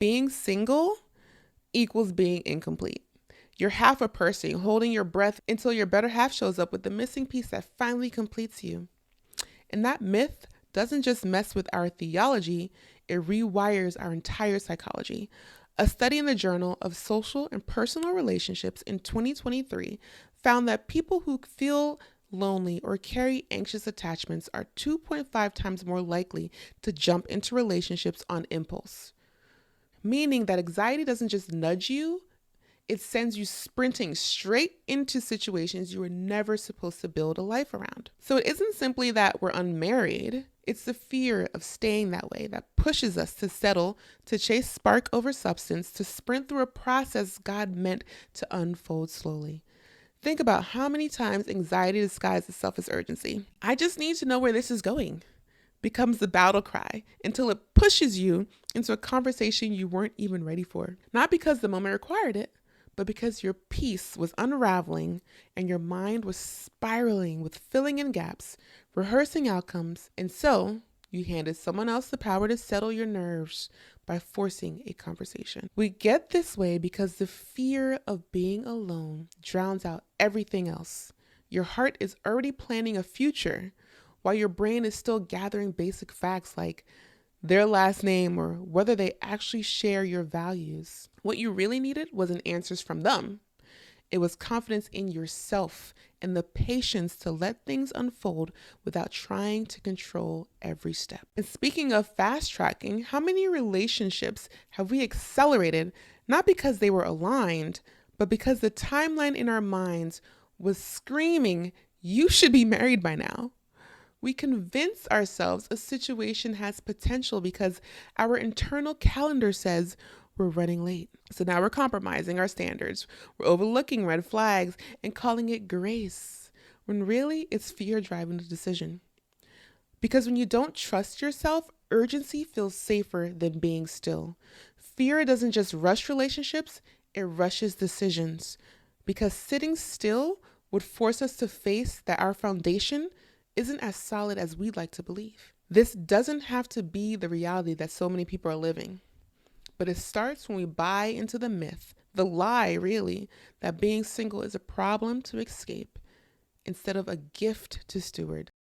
Being single equals being incomplete. You're half a person holding your breath until your better half shows up with the missing piece that finally completes you. And that myth doesn't just mess with our theology, it rewires our entire psychology. A study in the Journal of Social and Personal Relationships in 2023 found that people who feel lonely or carry anxious attachments are 2.5 times more likely to jump into relationships on impulse. Meaning that anxiety doesn't just nudge you, it sends you sprinting straight into situations you were never supposed to build a life around. So it isn't simply that we're unmarried, it's the fear of staying that way that pushes us to settle, to chase spark over substance, to sprint through a process God meant to unfold slowly. Think about how many times anxiety disguises itself as urgency. I just need to know where this is going. Becomes the battle cry until it pushes you into a conversation you weren't even ready for. Not because the moment required it, but because your piece was unraveling and your mind was spiraling with filling in gaps, rehearsing outcomes, and so you handed someone else the power to settle your nerves by forcing a conversation. We get this way because the fear of being alone drowns out everything else. Your heart is already planning a future while your brain is still gathering basic facts like their last name or whether they actually share your values. What you really needed wasn't answers from them. It was confidence in yourself and the patience to let things unfold without trying to control every step. And speaking of fast tracking, how many relationships have we accelerated not because they were aligned, but because the timeline in our minds was screaming, you should be married by now? We convince ourselves a situation has potential because our internal calendar says we're running late. So now we're compromising our standards. We're overlooking red flags and calling it grace, when really it's fear driving the decision. Because when you don't trust yourself, urgency feels safer than being still. Fear doesn't just rush relationships, it rushes decisions. Because sitting still would force us to face that our foundation isn't as solid as we'd like to believe. This doesn't have to be the reality that so many people are living, but it starts when we buy into the myth, the lie really, that being single is a problem to escape instead of a gift to steward.